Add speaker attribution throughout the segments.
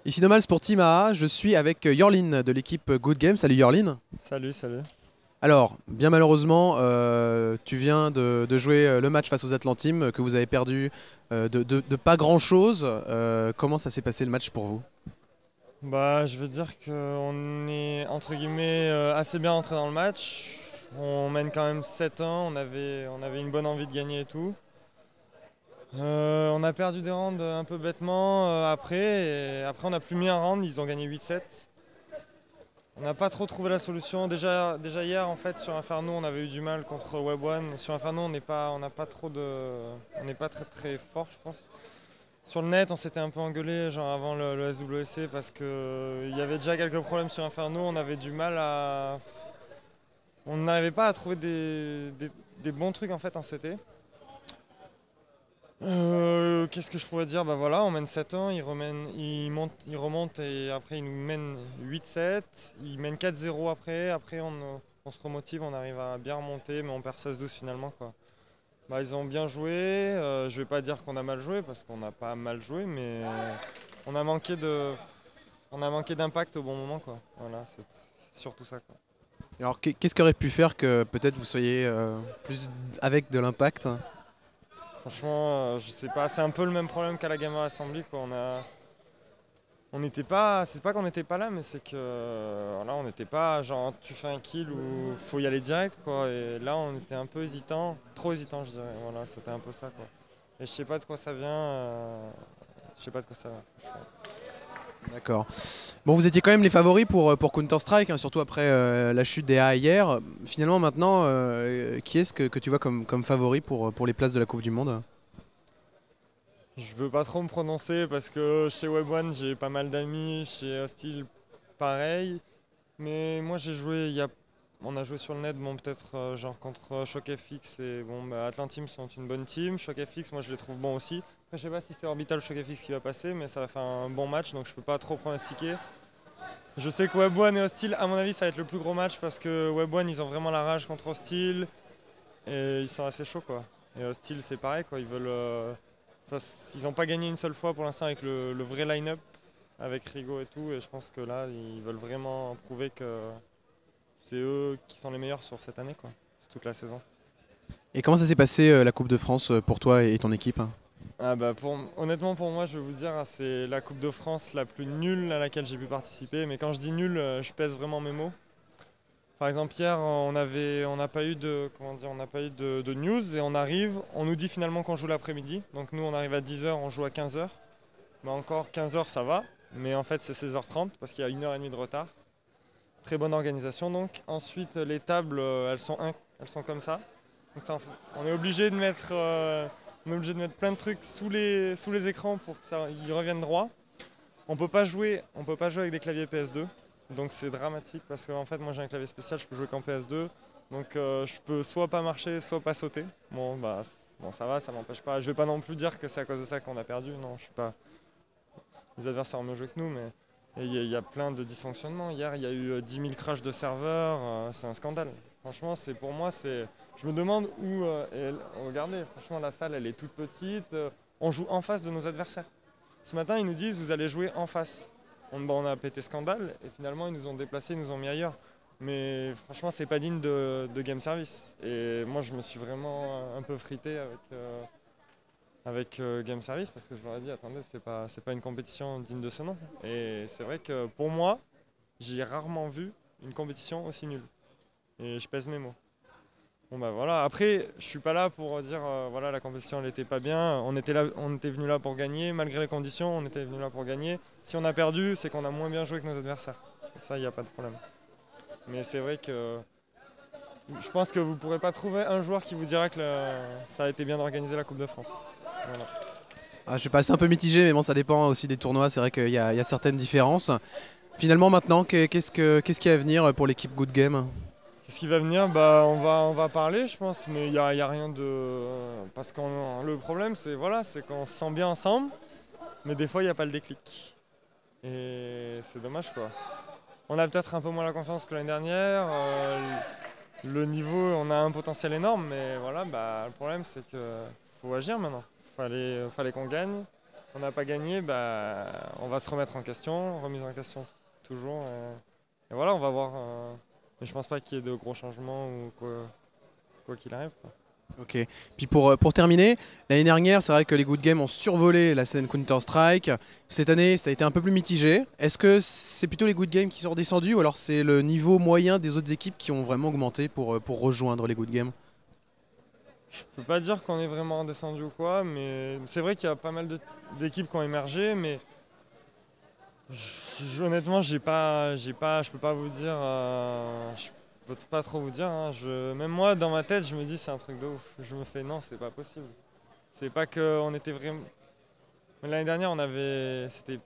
Speaker 1: Ici Nomals pour Team AA, je suis avec Yorlin de l'équipe Good Game. Salut Yorlin.
Speaker 2: Salut, salut.
Speaker 1: Alors, bien malheureusement, tu viens de jouer le match face aux Atlantimes que vous avez perdu de pas grand-chose. Comment ça s'est passé le match pour vous?
Speaker 2: Bah, je veux dire qu'on est entre guillemets assez bien entré dans le match. On mène quand même 7-1, on avait une bonne envie de gagner et tout. On a perdu des rounds un peu bêtement après, et après on n'a plus mis un round, ils ont gagné 8-7. On n'a pas trop trouvé la solution. Déjà hier en fait sur Inferno on avait eu du mal contre Web One. Sur Inferno on n'a pas trop on n'est pas très très fort je pense. Sur le net, on s'était un peu engueulé genre avant le SWC parce que il y avait déjà quelques problèmes sur Inferno. On avait du mal à. On n'arrivait pas à trouver des bons trucs en fait en CT. Qu'est-ce que je pourrais dire? Bah voilà, on mène 7-1, il remonte et après il nous mène 8-7. Il mène 4-0 après. Après on se remotive, on arrive à bien remonter, mais on perd 16-12 finalement quoi. Bah, ils ont bien joué. Je vais pas dire qu'on a mal joué parce qu'on n'a pas mal joué, mais on a manqué de, on a manqué d'impact au bon moment, quoi. Voilà, c'est surtout ça, quoi.
Speaker 1: Alors, qu'est-ce qui aurait pu faire que peut-être vous soyez plus avec de l'impact?
Speaker 2: Franchement, je sais pas. C'est un peu le même problème qu'à la Gamer Assembly, quoi. On n'était pas, c'est pas qu'on n'était pas là, mais c'est que, voilà, on n'était pas genre tu fais un kill ou faut y aller direct, quoi. Et là, on était un peu hésitant, trop hésitant, je dirais. Voilà, c'était un peu ça, quoi. Et je sais pas de quoi ça vient. Je sais pas de quoi ça vient. Franchement.
Speaker 1: D'accord. Bon, vous étiez quand même les favoris pour Counter-Strike, hein, surtout après la chute des A hier. Finalement, maintenant, qui est-ce que tu vois comme favori pour les places de la Coupe du Monde?
Speaker 2: Je veux pas trop me prononcer parce que chez Web One j'ai pas mal d'amis, chez Hostile pareil. Mais moi j'ai joué, on a joué sur le net, bon peut-être genre contre ShockFX et bon bah, Atlantim sont une bonne team. ShockFX moi je les trouve bons aussi. Après, je sais pas si c'est Orbital ou ShockFX qui va passer, mais ça va faire un bon match donc je peux pas trop pronostiquer. Je sais que Web One et Hostile, à mon avis ça va être le plus gros match parce que Web One ils ont vraiment la rage contre Hostile et ils sont assez chauds quoi. Et Hostile c'est pareil quoi, ils veulent. Ils n'ont pas gagné une seule fois pour l'instant avec le vrai line-up, avec Rigo et tout, et je pense que là, ils veulent vraiment prouver que c'est eux qui sont les meilleurs sur cette année, quoi, sur toute la saison.
Speaker 1: Et comment ça s'est passé la Coupe de France pour toi et ton équipe?
Speaker 2: Ah bah honnêtement, pour moi, je vais vous dire, c'est la Coupe de France la plus nulle à laquelle j'ai pu participer, mais quand je dis nulle, je pèse vraiment mes mots. Par exemple, hier, on n'a pas eu de, comment dire, on n'a pas eu de news et on arrive, on nous dit finalement qu'on joue l'après-midi. Donc nous, on arrive à 10 h, on joue à 15 h. Mais encore 15 h, ça va. Mais en fait, c'est 16 h 30 parce qu'il y a 1 h 30 de retard. Très bonne organisation donc. Ensuite, les tables, elles sont comme ça. Donc on est obligé de mettre, plein de trucs sous les écrans pour que ça, ils reviennent droit. On peut pas jouer avec des claviers PS2. Donc c'est dramatique parce que en fait, moi j'ai un clavier spécial, je peux jouer qu'en PS2. Donc je peux soit pas marcher, soit pas sauter. Bon, bah, bon ça va, ça m'empêche pas. Je vais pas non plus dire que c'est à cause de ça qu'on a perdu. Non, je suis pas. Les adversaires ont mieux joué que nous, mais il y a plein de dysfonctionnements. Hier, il y a eu 10 000 crashs de serveurs, c'est un scandale. Franchement, c'est pour moi, c'est. Je me demande où. Regardez, franchement, la salle, elle est toute petite. On joue en face de nos adversaires. Ce matin, ils nous disent, vous allez jouer en face. On a pété scandale et finalement, ils nous ont déplacés, ils nous ont mis ailleurs. Mais franchement, c'est pas digne de game service. Et moi, je me suis vraiment un peu frité avec Game Service parce que je leur ai dit attendez c'est pas une compétition digne de ce nom et c'est vrai que pour moi j'ai rarement vu une compétition aussi nulle et je pèse mes mots. Bon bah voilà, après je suis pas là pour dire voilà la compétition elle était pas bien, on était venu là pour gagner malgré les conditions, on était venu là pour gagner. Si on a perdu c'est qu'on a moins bien joué que nos adversaires, ça il n'y a pas de problème, mais c'est vrai que je pense que vous pourrez pas trouver un joueur qui vous dira que ça a été bien organisé la Coupe de France. Voilà.
Speaker 1: Ah, je suis passé un peu mitigé, mais bon, ça dépend aussi des tournois. C'est vrai qu'il y a certaines différences. Finalement, maintenant, qu'est-ce qu'il y a à venir pour l'équipe Good Game?
Speaker 2: Qu'est-ce qui va venir? Bah, on va parler, je pense, mais y a rien de. Parce que le problème, c'est voilà, c'est qu'on se sent bien ensemble, mais des fois, il n'y a pas le déclic. Et c'est dommage, quoi. On a peut-être un peu moins la confiance que l'année dernière. Le niveau, on a un potentiel énorme, mais voilà, bah, le problème, c'est que faut agir maintenant. Fallait qu'on gagne. on n'a pas gagné, bah, on va se remettre en question, remise en question toujours. Et voilà, on va voir. Mais je pense pas qu'il y ait de gros changements ou quoi qu'il arrive, quoi.
Speaker 1: Ok. Puis pour terminer, l'année dernière, c'est vrai que les Good Games ont survolé la scène Counter-Strike. Cette année, ça a été un peu plus mitigé. Est-ce que c'est plutôt les Good Games qui sont redescendus ou alors c'est le niveau moyen des autres équipes qui ont vraiment augmenté pour rejoindre les Good Games?
Speaker 2: Je peux pas dire qu'on est vraiment descendu ou quoi, mais c'est vrai qu'il y a pas mal d'équipes qui ont émergé, mais honnêtement, je peux pas vous dire, je peux pas trop vous dire, hein. Même moi, dans ma tête, je me dis c'est un truc de ouf. Je me fais non, c'est pas possible. C'est pas qu'on était vraiment. L'année dernière, c'est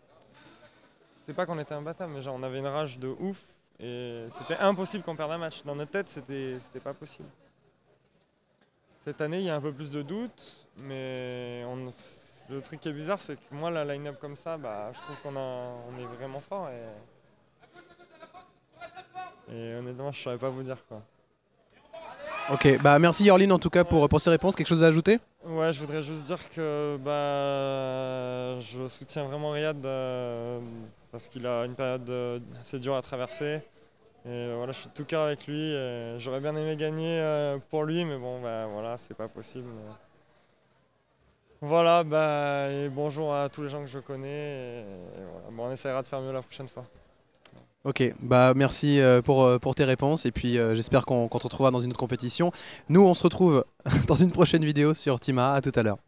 Speaker 2: pas qu'on était imbattable, mais genre on avait une rage de ouf et c'était impossible qu'on perde un match. Dans notre tête, c'était pas possible. Cette année, il y a un peu plus de doutes, mais le truc qui est bizarre, c'est que moi, la line-up comme ça, bah, je trouve on est vraiment fort. Et honnêtement, je saurais pas vous dire quoi.
Speaker 1: Ok, bah merci Yorline en tout cas pour ces réponses. Quelque chose à ajouter?
Speaker 2: Ouais, je voudrais juste dire que bah, je soutiens vraiment Riyad parce qu'il a une période assez dure à traverser. Et voilà, je suis de tout cœur avec lui. J'aurais bien aimé gagner pour lui, mais bon, bah, voilà, c'est pas possible. Voilà, bah, et bonjour à tous les gens que je connais. Et voilà. Bon, on essaiera de faire mieux la prochaine fois.
Speaker 1: Ok, bah merci pour tes réponses et puis j'espère qu'on te retrouvera dans une autre compétition. Nous on se retrouve dans une prochaine vidéo sur Tima, à tout à l'heure.